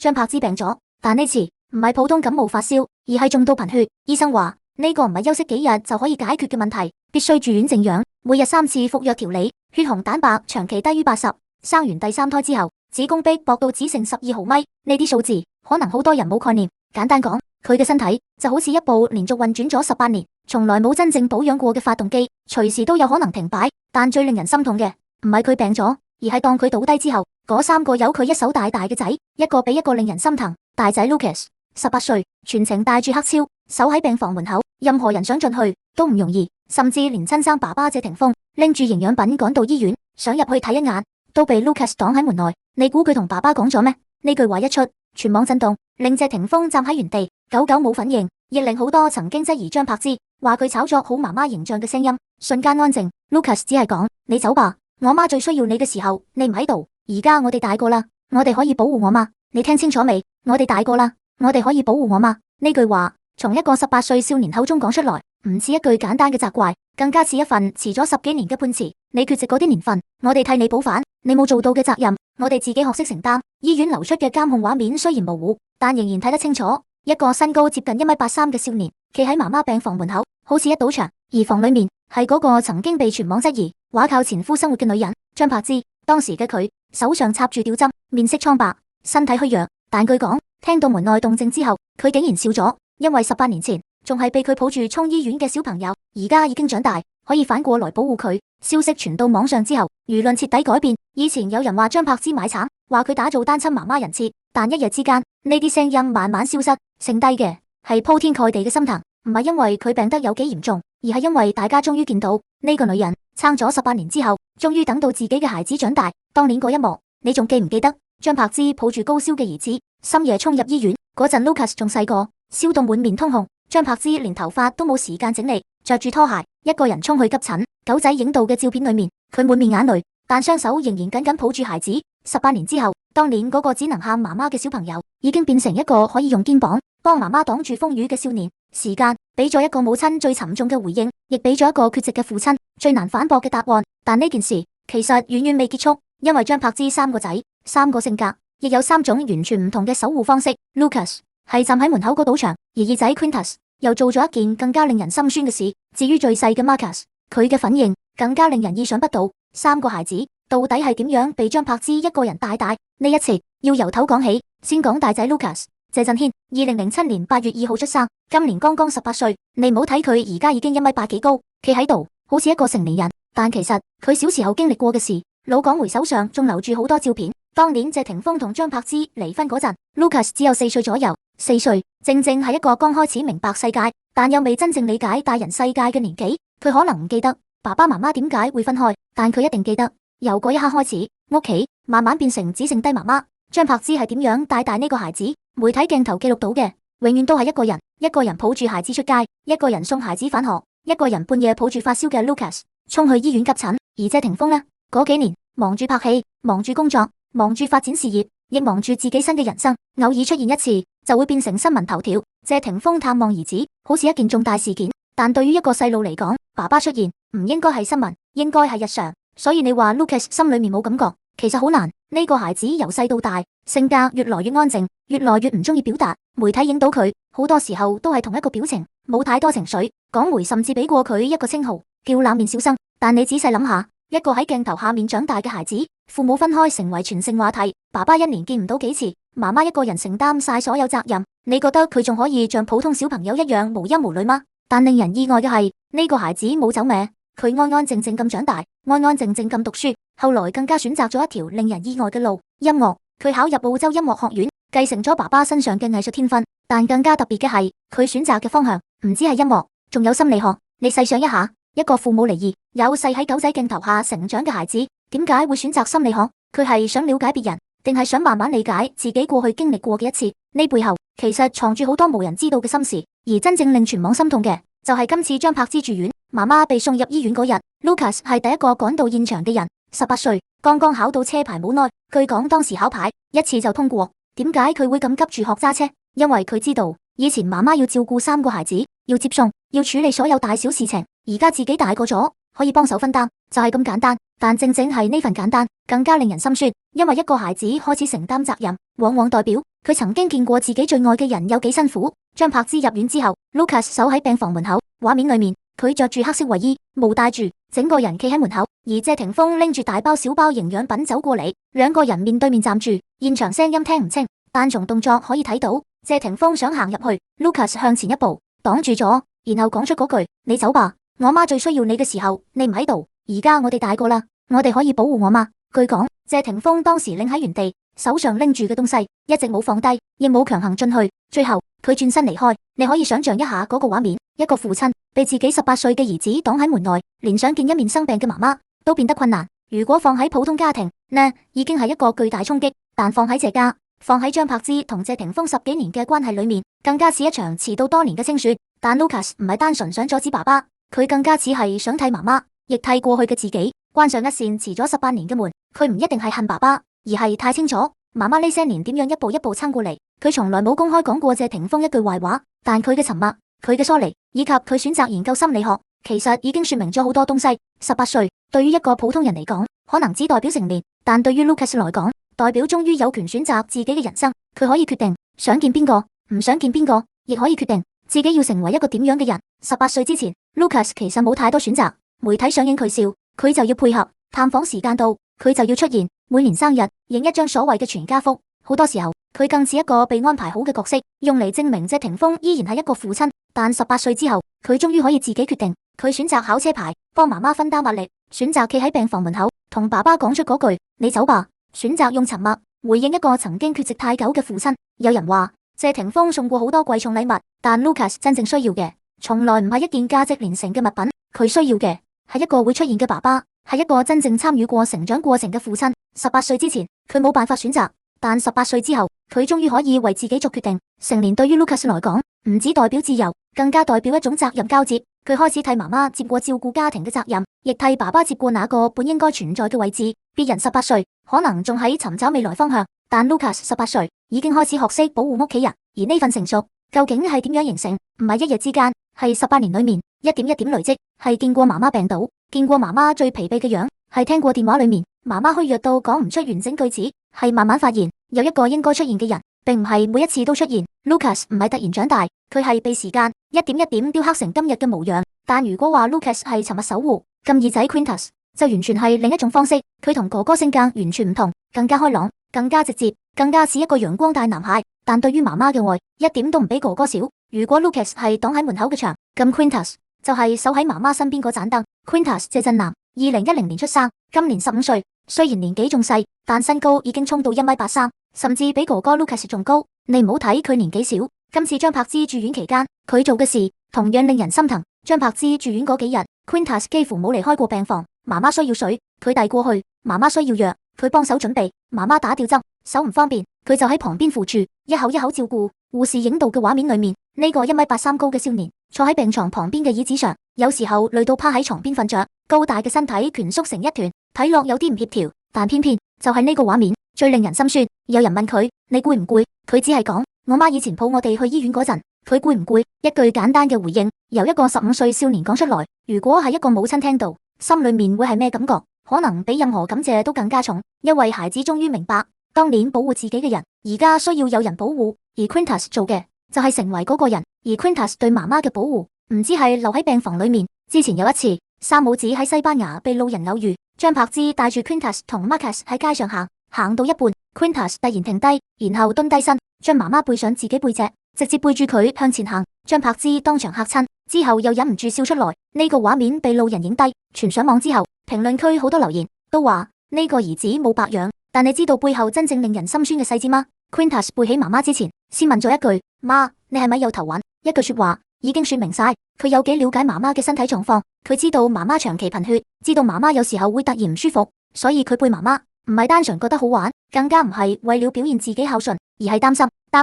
張柏芝病咗，但呢次唔係普通感冒發燒，而係中到貧血。醫生話呢個唔係休息幾日就可以解決嘅問題，必須住院靜養，每日3次服藥調理。血紅蛋白長期低於80，生完第3胎之後，子宮壁薄到只剩12毫米。呢啲數字可能好多人冇概念。簡單講，佢嘅身體就好似一部連續運轉咗18年，從來冇真正保養過嘅發動機，隨時都有可能停擺。但最令人心痛嘅唔係佢病咗，而係當佢倒低之後，嗰3個有佢一手大大嘅仔，一個比一個令人心疼。大仔 Lucas 18歲，全程帶住黑超，守喺病房門口，任何人想進去都唔容易，甚至連親生爸爸謝霆鋒拎住營養品趕到醫院，想入去睇一眼，都被 Lucas 擋喺門內。你估佢同爸爸講咗咩？呢句話一出，全網震動，令謝霆鋒站喺原地，久久冇反應，亦令好多曾經質疑張柏芝話佢炒作好媽媽形象嘅聲音瞬間安靜。Lucas 只係講：你走吧，我媽最需要你嘅時候，你唔喺度。而家我哋大個啦，我哋可以保護我媽。你聽清楚未？我哋大個啦，我哋可以保護我媽。呢句話從一個18歲少年口中講出來，唔似一句簡單嘅責怪，更加似一份遲咗10幾年嘅判詞。你缺席嗰啲年份，我哋替你補返；你冇做到嘅責任，我哋自己學識承擔。醫院流出嘅監控畫面雖然模糊，但仍然睇得清楚，一個身高接近1.83米嘅少年，企喺媽媽病房門口，好似一堵牆。而房裏面係嗰個曾經被全網質疑話靠前夫生活嘅女人張柏芝。當時嘅佢手上插住吊針，面色蒼白，身體虛弱。但據講，聽到門內動靜之後，佢竟然笑咗，因為18年前仲係被佢抱住衝醫院嘅小朋友，而家已經長大，可以反過來保護佢。消息傳到網上之後，輿論徹底改變。以前有人話張柏芝買慘，話佢打造單親媽媽人設，但一夜之間呢啲聲音慢慢消失，剩低嘅係鋪天蓋地嘅心疼。唔係因為佢病得有幾嚴重，而係因為大家終於見到呢個女人撐咗18年之後，終於等到自己嘅孩子長大。當年嗰一幕，你仲記唔記得？張柏芝抱住高燒嘅兒子，深夜衝入醫院嗰陣 ，Lucas 仲細個，燒到滿面通紅。張柏芝連頭髮都冇時間整理，着住拖鞋，一個人衝去急診。狗仔影到嘅照片裏面，佢滿面眼淚，但雙手仍然緊緊抱住孩子。18年之後，當年嗰個只能喊媽媽嘅小朋友，已經變成一個可以用肩膀幫媽媽擋住風雨嘅少年。時間俾咗一個母親最沉重嘅回應，亦俾咗一個缺席嘅父親最難反駁嘅答案。但呢件事其實遠遠未結束，因為張柏芝3個仔，3個性格，亦有3種完全唔同嘅守護方式。Lucas 係站喺門口嗰堵牆，而二仔 Quintus 又做咗一件更加令人心酸嘅事。至於最細嘅 Marcus，佢嘅反應更加令人意想不到。3個孩子到底係點樣被張柏芝一個人帶大？呢一次要由頭講起，先講大仔 Lucas。謝震軒2007年8月2號出生，今年剛剛18歲。你唔好睇佢而家已經1.8米幾高，企喺度好似一個成年人，但其實佢小時候經歷過嘅事，老港回手上仲留住好多照片。當年謝霆鋒同張柏芝離婚嗰陣，Lucas 只有4歲左右。4歲正正係一個剛開始明白世界，但又未真正理解大人世界嘅年紀。佢可能唔記得爸爸媽媽點解會分開，但佢一定記得由嗰一刻開始，屋企慢慢變成只剩低媽媽。張柏芝係點樣帶大呢個孩子？媒體鏡頭記錄到嘅，永遠都係一個人抱住孩子出街，一個人送孩子返學，一個人半夜抱住發燒嘅 Lucas 衝去醫院急診。而謝霆鋒呢，嗰幾年忙住拍戲，忙住工作，忙住發展事業，亦忙住自己新嘅人生，偶爾出現一次就會變成新聞頭條。謝霆鋒探望兒子好似一件重大事件，但對於一個細路嚟講，爸爸出現唔應該係新聞，應該係日常。所以你話 Lucas 心裏面冇感覺，其實好難。呢個孩子由細到大，性格越來越安靜，越來越唔中意表達。媒體影到佢好多時候都係同一個表情，冇太多情緒。港媒甚至俾過佢一個稱號叫冷面小生。但你仔細諗下，一個喺鏡頭下面長大嘅孩子，父母分開成為全城話題，爸爸1年見唔到幾次，媽媽一個人承擔晒所有責任。你覺得佢仲可以像普通小朋友一樣無憂無慮嗎？但令人意外嘅係，呢個孩子冇走歪，佢安安靜靜咁長大，安安靜靜咁讀書。後來更加選擇咗一條令人意外嘅路，音樂。佢考入澳洲音樂學院，繼承咗爸爸身上嘅藝術天分。但更加特別嘅係，佢選擇嘅方向唔止係音樂，仲有心理學。你細想一下，一個父母離異，有細喺狗仔鏡頭下成長嘅孩子，點解會選擇心理學？佢係想了解別人，定係想慢慢理解自己過去經歷過嘅一切？呢背後其實藏住好多無人知道嘅心事。而真正令全網心痛嘅，就係今次張柏芝住院，媽媽被送入醫院嗰日，Lucas 係第一個趕到現場嘅人。18歲，剛剛考到車牌冇耐，據講當時考牌一次就通過。點解佢會咁急住學揸車？因為佢知道以前媽媽要照顧3個孩子，要接送，要處理所有大小事情，而家自己大個咗，可以幫手分擔，就係咁簡單。但正正係呢份簡單，更加令人心酸，因為一個孩子開始承擔責任，往往代表佢曾經見過自己最愛嘅人有幾辛苦。張柏芝入院之後 ，Lucas 守喺病房門口，畫面裏面佢着住黑色衛衣，冇戴住，整個人企喺門口，而謝霆鋒拎住大包小包營養品走過嚟，兩個人面對面站住，現場聲音聽唔清，但從動作可以睇到謝霆鋒想行入去 ，Lucas 向前一步擋住咗，然後講出嗰句：你走吧，我媽最需要你嘅時候你唔喺度，而家我哋大個啦，我哋可以保護我媽。據講，謝霆鋒當時擰喺原地，手上拎住嘅東西一直冇放低，亦冇強行進去，最後佢轉身離開。你可以想象一下嗰個畫面，一個父親被自己18歲嘅兒子擋喺門內，連想見一面生病嘅媽媽都變得困難。如果放喺普通家庭呢，已經係一個巨大衝擊，但放喺謝家，放喺張柏芝同謝霆鋒10幾年嘅關係裏面，更加似一場遲到多年嘅清雪。但 Lucas 唔係單純想阻止爸爸，佢更加似係想替媽媽，亦替過去嘅自己關上一扇遲咗18年嘅門。佢唔一定係恨爸爸，而係太清楚媽媽呢些年點樣一步一步撐過嚟。佢從來冇公開講過謝霆鋒一句壞話，但佢嘅沉默、佢嘅疏離，以及佢選擇研究心理學，其實已經說明咗好多東西。18歲對於一個普通人嚟講，可能只代表成年，但對於 Lucas 來講，代表終於有權選擇自己嘅人生。佢可以決定想見邊個，唔想見邊個，亦可以決定自己要成為一個點樣嘅人。18歲之前 ，Lucas 其實冇太多選擇。媒體上映佢笑，佢就要配合；探訪時間到，佢就要出現。每年生日影一張所謂嘅全家福，好多時候佢更似一個被安排好嘅角色，用嚟證明謝霆鋒依然係一個父親。但18歲之後，佢終於可以自己決定。佢選擇考車牌，幫媽媽分擔壓力；選擇企喺病房門口，同爸爸講出嗰句：你走吧；選擇用沉默回應一個曾經缺席太久嘅父親。有人話謝霆鋒送過好多貴重禮物，但 Lucas 真正需要嘅，從來唔係一件價值連城嘅物品，佢需要嘅係一個會出現嘅爸爸，係一個真正參與過成長過程嘅父親。18歲之前，佢冇辦法選擇，但18歲之後，佢終於可以為自己作決定。成年對於 Lucas 來講，唔只代表自由，更加代表一種責任交接。佢開始替媽媽接過照顧家庭嘅責任，亦替爸爸接過那個本應該存在嘅位置。別人18歲可能仲喺尋找未來方向，但 Lucas 18歲已經開始學識保護屋企人。而呢份成熟究竟係點樣形成？唔係一日之間，係18年裏面一點一點累積。係見過媽媽病倒，見過媽媽最疲憊嘅樣，係聽過電話裏面媽媽虛弱到講唔出完整句子，係慢慢發現有一個應該出現嘅人，並唔係每一次都出現。Lucas 唔係突然長大，佢係被時間一點一點雕刻成今日嘅模樣。但如果話 Lucas 係沉默守護，咁二仔 Quintus 就完全係另一種方式。佢同哥哥性格完全唔同，更加開朗，更加直接，更加似一個陽光大男孩。但對於媽媽嘅愛，一點都唔比哥哥少。如果 Lucas 係擋喺門口嘅牆，咁 Quintus 就係守喺媽媽身邊嗰盞燈。Quintus 謝振南，2010年出生，今年15歲。雖然年紀仲細，但身高已經衝到1.83米，甚至比哥哥 Lucas 仲高。你唔好睇佢年紀小，今次張柏芝住院期間，佢做嘅事同樣令人心疼。張柏芝住院嗰幾日 ，Quintus 幾乎冇離開過病房。媽媽需要水，佢遞過去；媽媽需要藥，佢幫手準備；媽媽打吊針，手唔方便，佢就喺旁邊扶住，一口一口照顧。護士影到嘅畫面裏面，呢個1.83米高嘅少年坐喺病床旁邊嘅椅子上，有時候累到趴喺床邊瞓着，高大嘅身體蜷縮成一團，睇落有啲唔協調。但偏偏就係呢個畫面最令人心酸。有人問佢：你攰唔攰？佢只係講：我媽以前抱我哋去醫院嗰陣，佢攰唔攰？一句簡單嘅回應，由一個15歲少年講出來。如果係一個母親聽到，心裏面會係咩感覺？可能比任何感謝都更加重，因為孩子終於明白，當年保護自己嘅人，而家需要有人保護。而 Quintus 做嘅就係成為嗰個人。而 Quintus 對媽媽嘅保護，唔止係留喺病房裏面。之前有一次，三母子喺西班牙被路人偶遇，張柏芝帶住 Quintus 同 Marcus 喺街上行，行到一半 ，Quintus 突然停低，然後蹲低身，將媽媽背上自己背脊，直接背住佢向前行。張柏芝當場嚇親，之後又忍唔住笑出來。呢個畫面被路人影低，傳上網之後，評論區好多留言都話呢個兒子冇白養。但你知道背後真正令人心酸嘅細節嗎？ Quintus 背起媽媽之前，先問咗一句：媽，你係咪有頭暈？一句說話已經說明晒佢有幾了解媽媽嘅身體狀況。佢知道媽媽長期貧血，知道媽媽有時候會突然唔舒服，所以佢背媽媽唔係單純覺得好玩，更加唔係為了表現自己孝順，而係擔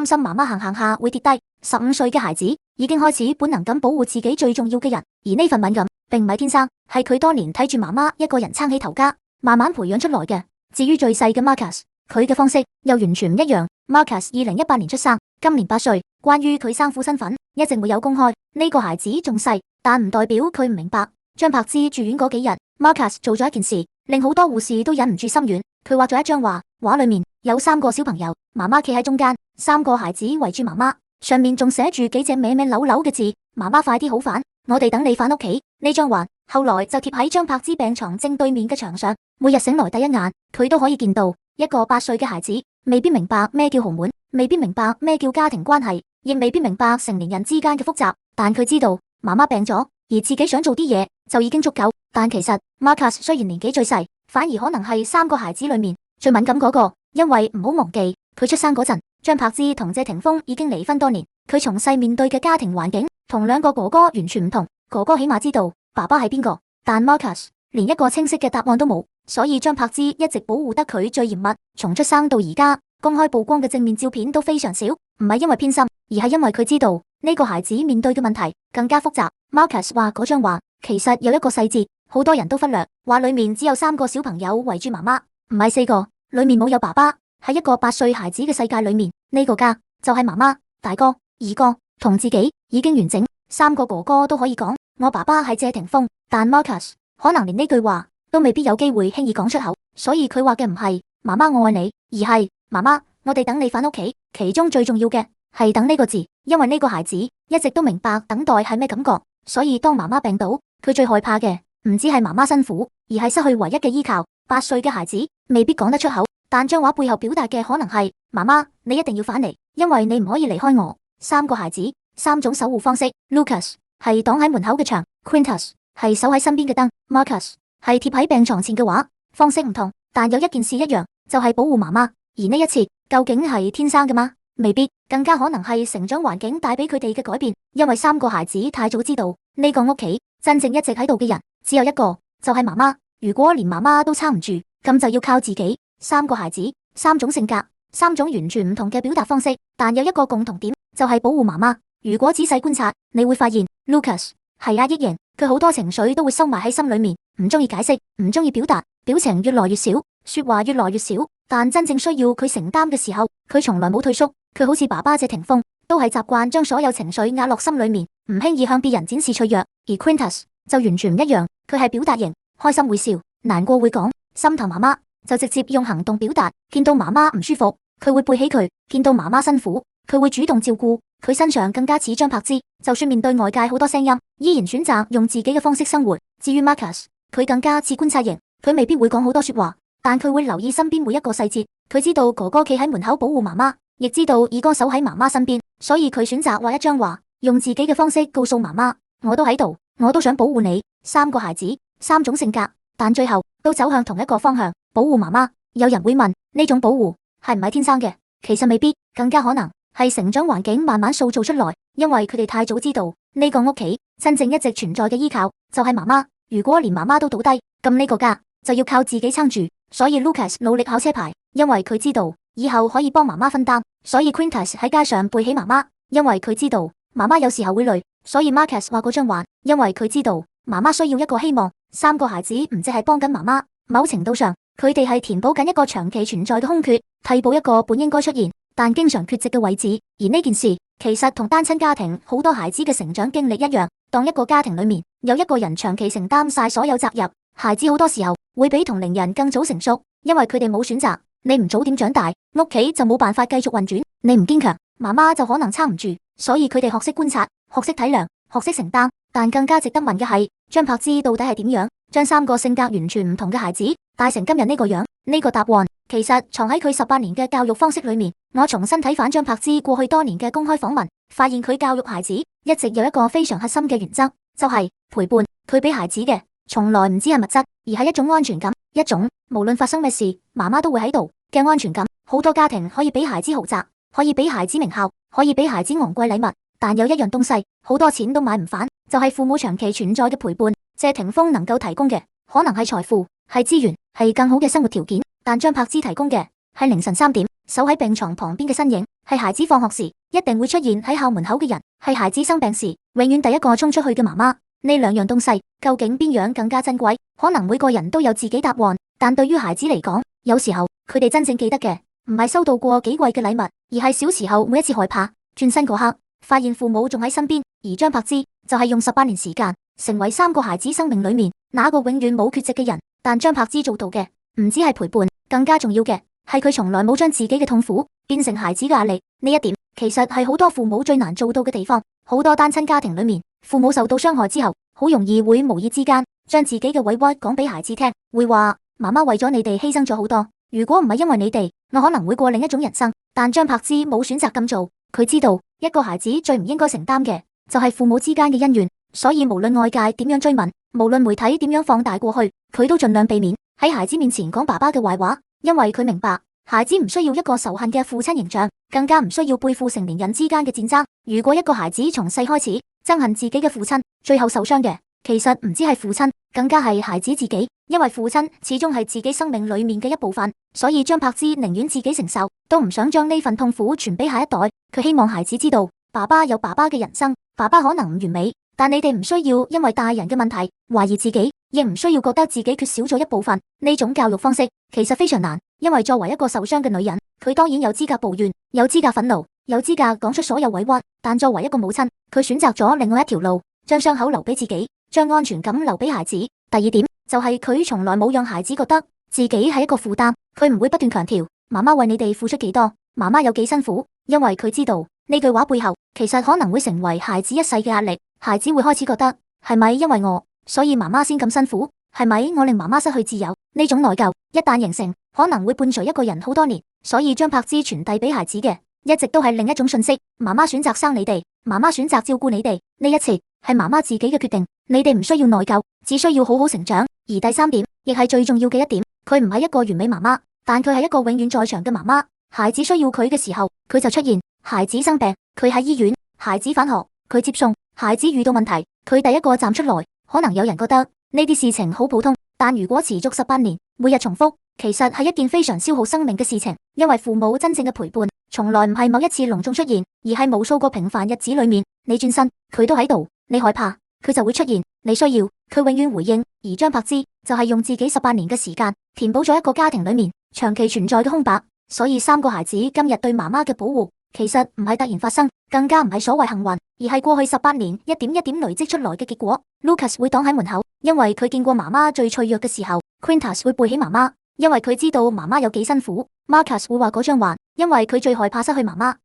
心媽媽行行下會跌低。15歲嘅孩子已經開始本能咁保護自己最重要嘅人，而呢份敏感並唔係天生，係佢多年睇住媽媽一個人撐起頭家，慢慢培養出來嘅。至於最細嘅 Marcus，佢嘅方式又完全唔一樣。Marcus 2018年出生，今年8歲。關於佢生父身份，一直沒有公開。呢個孩子仲細，但唔代表佢唔明白。張柏芝住院嗰幾日 ，Marcus 做咗一件事，令好多護士都忍唔住心軟。佢畫咗一張畫，畫裏面有3個小朋友，媽媽企喺中間，三個孩子圍住媽媽，上面仲寫住幾隻歪歪扭扭嘅字：媽媽快啲好返，我哋等你返屋企。呢張畫後來就貼喺張柏芝病床正對面嘅牆上，每日醒來第一眼，佢都可以見到一個8歲嘅孩子，未必明白咩叫豪門，未必明白咩叫家庭關係，亦未必明白成年人之間嘅複雜，但佢知道媽媽病咗，而自己想做啲嘢就已經足夠。但其實 Marcus 雖然年紀最細，反而可能係3個孩子裏面最敏感嗰個，因為唔好忘記佢出生嗰陣，張柏芝同謝霆鋒已經離婚多年，佢從細面對嘅家庭環境同兩個哥哥完全唔同。哥哥起碼知道爸爸係邊個，但 Marcus 連一個清晰嘅答案都冇，所以張柏芝一直保護得佢最嚴密。從出生到而家，公開曝光嘅正面照片都非常少，唔係因為偏心，而係因為佢知道呢個孩子面對嘅問題更加複雜。Marcus 話嗰張畫其實有一個細節，好多人都忽略，畫裏面只有3個小朋友圍住媽媽，唔係4個，裏面冇有爸爸。喺一個8歲孩子嘅世界裏面，呢個家就係媽媽、大哥、二哥同自己已經完整。3個哥哥都可以講我爸爸係謝霆鋒，但 Marcus 可能連呢句話都未必有機會輕易講出口，所以佢話嘅唔係媽媽我愛你，而係媽媽我哋等你返屋企。其中最重要嘅係等呢個字，因為呢個孩子一直都明白等待係咩感覺，所以當媽媽病倒，佢最害怕嘅唔止係媽媽辛苦，而係失去唯一嘅依靠。8歲嘅孩子未必講得出口，但張畫背後表達嘅可能係媽媽你一定要返嚟，因為你唔可以離開我。3個孩子3種守護方式。Lucas 係擋喺門口嘅牆，Quintus 係守喺身邊嘅燈，Marcus 係貼喺病床前嘅畫。方式唔同，但有一件事一樣，就係保護媽媽。而呢一切究竟係天生嘅嗎？未必，更加可能係成長環境帶俾佢哋嘅改變。因為3個孩子太早知道呢個屋企真正一直喺度嘅人只有一個，就係媽媽。如果連媽媽都撐唔住，咁就要靠自己。3個孩子3種性格，3種完全唔同嘅表達方式，但有一個共同點，就係保護媽媽。如果仔細觀察，你會發現 Lucas 係壓抑型，佢好多情緒都會收埋喺心裏面，唔中意解釋，唔中意表達，表情越來越少，說話越來越少。但真正需要佢承擔嘅時候，佢從來冇退縮。佢好似爸爸謝霆鋒，都係習慣將所有情緒壓落心裏面，唔輕易向別人展示脆弱。而 Quintus 就完全唔一樣，佢係表達型，開心會笑，難過會講，心疼媽媽就直接用行動表達。見到媽媽唔舒服，佢會背起佢；見到媽媽辛苦，佢會主動照顧。佢身上更加似張柏芝，就算面對外界好多聲音，依然選擇用自己嘅方式生活。至於 Marcus，佢更加似觀察型，佢未必會講好多說話，但佢會留意身邊每一個細節。佢知道哥哥企喺門口保護媽媽，亦知道二哥守喺媽媽身邊，所以佢選擇畫一張畫，用自己嘅方式告訴媽媽：我都喺度，我都想保護你。3個孩子3種性格，但最後都走向同一個方向，保護媽媽。有人會問，呢種保護係唔係天生嘅？其實未必，更加可能係成長環境慢慢塑造出來，因為佢哋太早知道呢個屋企真正一直存在嘅依靠就係媽媽。如果連媽媽都倒低，咁呢個家就要靠自己撐住。所以 Lucas 努力考車牌，因為佢知道以後可以幫媽媽分擔。所以 Quintus 喺街上背起媽媽，因為佢知道媽媽有時候會累。所以 Marcus 畫嗰張畫，因為佢知道媽媽需要一個希望。3個孩子唔淨係幫緊媽媽，某程度上佢哋係填補緊一個長期存在嘅空缺，替補一個本應該出現但經常缺席嘅位置。而呢件事其實同單親家庭好多孩子嘅成長經歷一樣，當一個家庭裏面有一個人長期承擔晒所有責任，孩子好多時候會比同齡人更早成熟，因為佢哋冇選擇。你唔早點長大，屋企就冇辦法繼續運轉。你唔堅強，媽媽就可能撐唔住。所以佢哋學識觀察，學識體諒，學識承擔。但更加值得問嘅係，張柏芝到底係點樣將3個性格完全唔同嘅孩子帶成今日呢個樣？呢個答案其實藏喺佢18年嘅教育方式裏面。我重新睇返張柏芝過去多年嘅公開訪問，發現佢教育孩子一直有一個非常核心嘅原則，就係陪伴。佢俾孩子嘅從來唔止係物質，而係一種安全感，一種無論發生咩事，媽媽都會喺度嘅安全感。好多家庭可以俾孩子豪宅，可以俾孩子名校，可以俾孩子昂貴禮物，但有一樣東西好多錢都買唔返，就係父母長期存在嘅陪伴。謝霆鋒能夠提供嘅可能係財富，係資源，係更好嘅生活條件，但張柏芝提供嘅係凌晨3點守喺病床旁邊嘅身影，係孩子放學時一定會出現喺校門口嘅人，係孩子生病時永遠第一個衝出去嘅媽媽。呢兩樣東西究竟邊樣更加珍貴？可能每個人都有自己答案，但對於孩子嚟講，有時候佢哋真正記得嘅唔係收到過幾貴嘅禮物，而係小時候每一次害怕轉身嗰刻，發現父母仲喺身邊。而張柏芝就係用18年時間成為3個孩子生命裏面那個永遠冇缺席嘅人。但張柏芝做到嘅唔止係陪伴，更加重要嘅係佢從來冇將自己嘅痛苦變成孩子嘅壓力。呢一點其實係好多父母最難做到嘅地方。好多單親家庭裏面，父母受到傷害之後，好容易會無意之間將自己嘅委屈講俾孩子聽，會話媽媽為咗你哋犧牲咗好多，如果唔係因為你哋，我可能會過另一種人生。但張柏芝冇選擇咁做，佢知道一個孩子最唔應該承擔嘅就係父母之間嘅恩怨，所以無論外界點樣追問，無論媒體點樣放大過去，佢都盡量避免喺孩子面前講爸爸嘅壞話，因為佢明白孩子唔需要一個仇恨嘅父親形象，更加唔需要背負成年人之間嘅戰爭。如果一個孩子從細開始憎恨自己嘅父親，最後受傷嘅其實唔止係父親，更加係孩子自己，因為父親始終係自己生命裏面嘅一部分，所以張柏芝寧願自己承受，都唔想將呢份痛苦傳俾下一代。佢希望孩子知道，爸爸有爸爸嘅人生，爸爸可能唔完美，但你哋唔需要因為大人嘅問題懷疑自己，亦唔需要覺得自己缺少咗一部分。呢種教育方式其實非常難，因為作為一個受傷嘅女人，佢當然有資格抱怨，有資格憤怒，有資格講出所有委屈，但作為一個母親，佢選擇咗另外一條路，將傷口留俾自己，將安全感留俾孩子。第二點就係佢從來冇讓孩子覺得自己係一個負擔，佢唔會不斷強調媽媽為你哋付出幾多，媽媽有幾辛苦，因為佢知道呢句話背後其實可能會成為孩子一世嘅壓力。孩子會開始覺得係咪因為我，所以媽媽先咁辛苦？係咪我令媽媽失去自由？呢種內疚一旦形成，可能會伴隨一個人好多年。所以張柏芝傳遞俾孩子嘅一直都係另一種訊息：媽媽選擇生你哋，媽媽選擇照顧你哋，呢一切係媽媽自己嘅決定，你哋唔需要內疚，只需要好好成長。而第三點亦係最重要嘅一點，佢唔係一個完美媽媽，但佢係一個永遠在場嘅媽媽。孩子需要佢嘅時候，佢就出現；孩子生病，佢喺醫院；孩子返學，佢接送；孩子遇到問題，佢第一個站出來。可能有人覺得呢啲事情好普通，但如果持續18年，每日重複，其實係一件非常消耗生命嘅事情。因為父母真正嘅陪伴，從來唔係某一次隆重出現，而係無數個平凡日子裏面，你轉身，佢都喺度；你害怕，佢就會出現；你需要，佢永遠回應。而張柏芝就係用自己18年嘅時間，填補咗一個家庭裏面長期存在嘅空白。所以3個孩子今日對媽媽嘅保護，其實唔係突然發生，更加唔係所謂幸運，而係過去18年一點一點累積出來嘅結果。Lucas 會擋喺門口，因為佢見過媽媽最脆弱嘅時候。Quintus 會背起媽媽，因為佢知道媽媽有幾辛苦。Marcus 會話嗰張話，因為佢最害怕失去媽媽。